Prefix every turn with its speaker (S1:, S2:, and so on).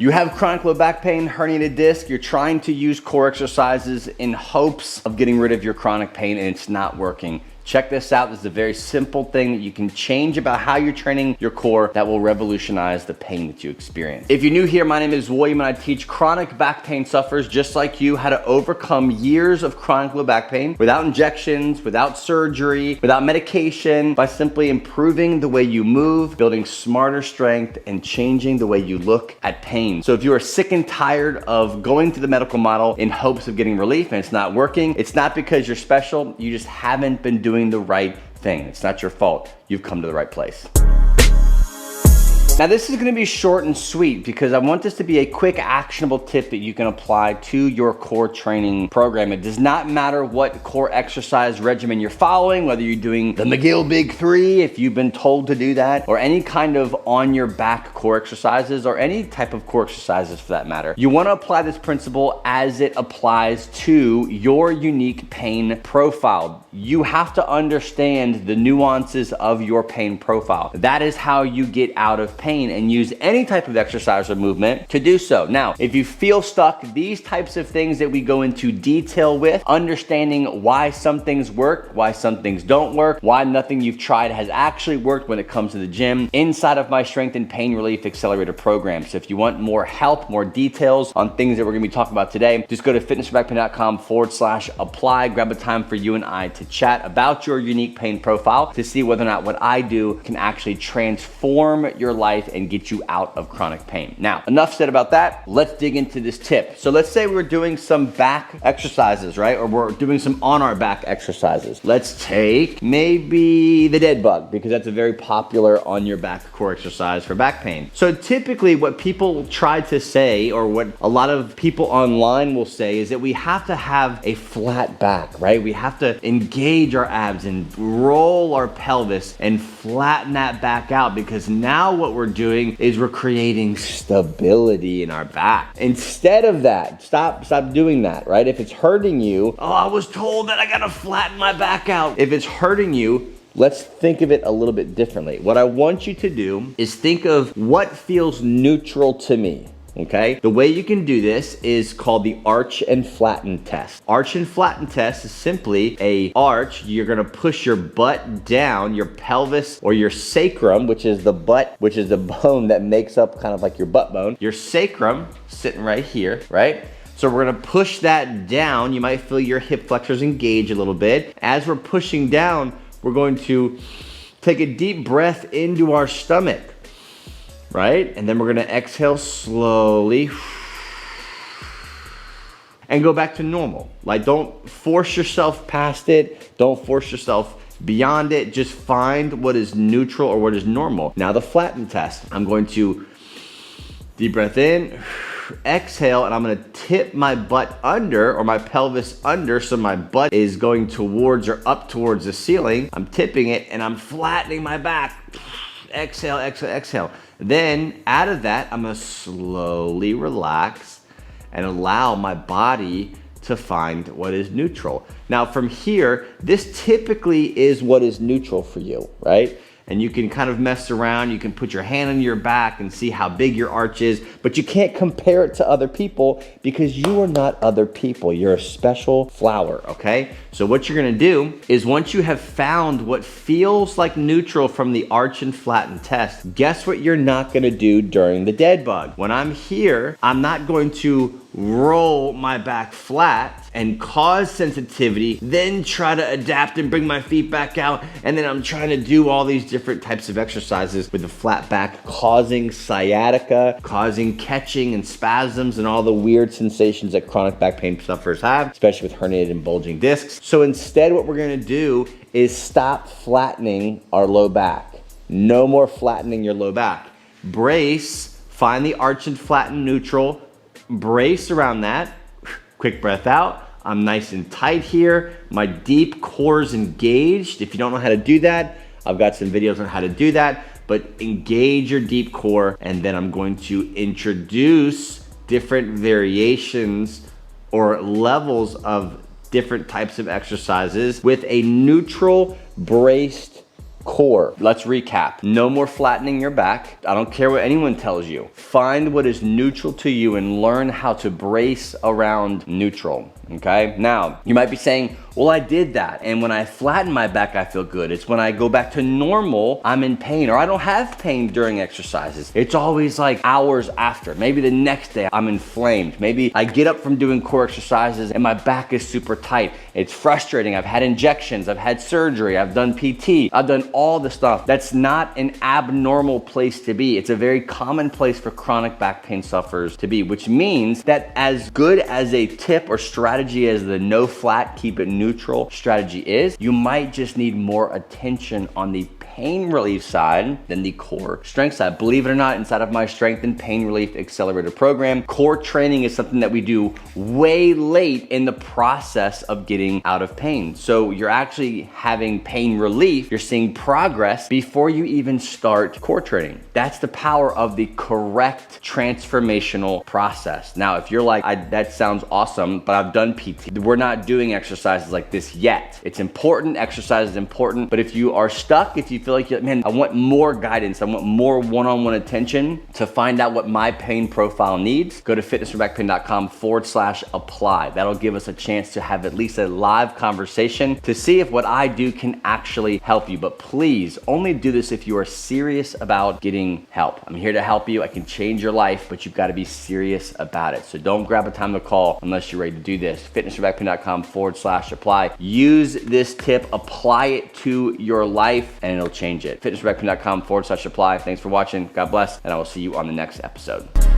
S1: You have chronic low back pain, herniated disc, you're trying to use core exercises in hopes of getting rid of your chronic pain and it's not working. Check this out. This is a very simple thing that you can change about how you're training your core that will revolutionize the pain that you experience. If you're new here, my name is William and I teach chronic back pain sufferers just like you how to overcome years of chronic low back pain without injections, without surgery, without medication, by simply improving the way you move, building smarter strength, and changing the way you look at pain. So if you are sick and tired of going to the medical model in hopes of getting relief and it's not working, it's not because you're special, you just haven't been doing the right thing. It's not your fault. You've come to the right place. Now this is gonna be short and sweet because I want this to be a quick actionable tip that you can apply to your core training program. It does not matter what core exercise regimen you're following, whether you're doing the McGill Big 3, if you've been told to do that, or any kind of on your back core exercises, or any type of core exercises for that matter. You wanna apply this principle as it applies to your unique pain profile. You have to understand the nuances of your pain profile. That is how you get out of pain and use any type of exercise or movement to do so. Now, if you feel stuck, these types of things that we go into detail with, understanding why some things work, why some things don't work, why nothing you've tried has actually worked when it comes to the gym, inside of my Strength and Pain Relief Accelerator program. So if you want more help, more details on things that we're gonna be talking about today, just go to fitnessforbackpain.com/apply, grab a time for you and I to chat about your unique pain profile to see whether or not what I do can actually transform your life and get you out of chronic pain. Now, enough said about that. Let's dig into this tip. So let's say we're doing some back exercises, right? Or we're doing some on our back exercises. Let's take maybe the dead bug because that's a very popular on your back core exercise for back pain. So typically what people try to say, or what a lot of people online will say, is that we have to have a flat back, right? We have to engage our abs and roll our pelvis and flatten that back out, because now what we're doing is we're creating stability in our back. Instead of that, stop doing that, right? If it's hurting you, oh, I was told that I gotta flatten my back out. If it's hurting you, let's think of it a little bit differently. What I want you to do is think of what feels neutral to me. Okay? The way you can do this is called the arch and flatten test. Arch and flatten test is simply a arch. You're gonna push your butt down, your pelvis or your sacrum, which is the butt, which is the bone that makes up kind of like your butt bone. Your sacrum sitting right here, right? So we're gonna push that down. You might feel your hip flexors engage a little bit. As we're pushing down, we're going to take a deep breath into our stomach, right? And then we're gonna exhale slowly and go back to normal. Like, don't force yourself past it. Don't force yourself beyond it. Just find what is neutral or what is normal. Now the flatten test. I'm going to deep breath in, exhale, and I'm gonna tip my butt under, or my pelvis under, so my butt is going towards or up towards the ceiling. I'm tipping it and I'm flattening my back. Exhale, exhale, exhale. Then out of that, I'm gonna slowly relax and allow my body to find what is neutral. Now from here, this typically is what is neutral for you, right? And you can kind of mess around, you can put your hand on your back and see how big your arch is, but you can't compare it to other people because you are not other people. You're a special flower, okay? So what you're gonna do is, once you have found what feels like neutral from the arch and flatten test, guess what you're not gonna do during the dead bug? When I'm here, I'm not going to roll my back flat and cause sensitivity, then try to adapt and bring my feet back out, and then I'm trying to do all these different types of exercises with the flat back, causing sciatica, causing catching and spasms and all the weird sensations that chronic back pain sufferers have, especially with herniated and bulging discs. So instead, what we're gonna do is stop flattening our low back. No more flattening your low back. Brace, find the arch and flatten neutral, brace around that. Quick breath out. I'm nice and tight here. My deep core is engaged. If you don't know how to do that, I've got some videos on how to do that, but engage your deep core. And then I'm going to introduce different variations or levels of different types of exercises with a neutral braced core. Let's recap. No more flattening your back. I don't care what anyone tells you. Find what is neutral to you and learn how to brace around neutral. Okay, now you might be saying, well, I did that, and when I flatten my back, I feel good. It's when I go back to normal, I'm in pain, or I don't have pain during exercises. It's always like hours after. Maybe the next day I'm inflamed. Maybe I get up from doing core exercises and my back is super tight. It's frustrating. I've had injections, I've had surgery, I've done PT, I've done all the stuff. That's not an abnormal place to be. It's a very common place for chronic back pain sufferers to be, which means that as good as a tip or strategy as the no flat, keep it neutral strategy is, you might just need more attention on the pain relief side than the core strength side. Believe it or not, inside of my Strength and Pain Relief Accelerator program, core training is something that we do way late in the process of getting out of pain. So you're actually having pain relief, you're seeing progress before you even start core training. That's the power of the correct transformational process. Now, if you're like, that sounds awesome, but I've done PT. We're not doing exercises like this yet. It's important, exercise is important, but if you are stuck, if you feel like, man, I want more guidance, I want more one-on-one attention to find out what my pain profile needs, go to fitnessforbackpain.com/apply. That'll give us a chance to have at least a live conversation to see if what I do can actually help you. But please only do this if you are serious about getting help. I'm here to help you. I can change your life, but you've got to be serious about it. So don't grab a time to call unless you're ready to do this. fitnessforbackpain.com/apply. Use this tip, apply it to your life, and it'll change it. fitnessforbackpain.com/apply. Thanks for watching. God bless, and I will see you on the next episode.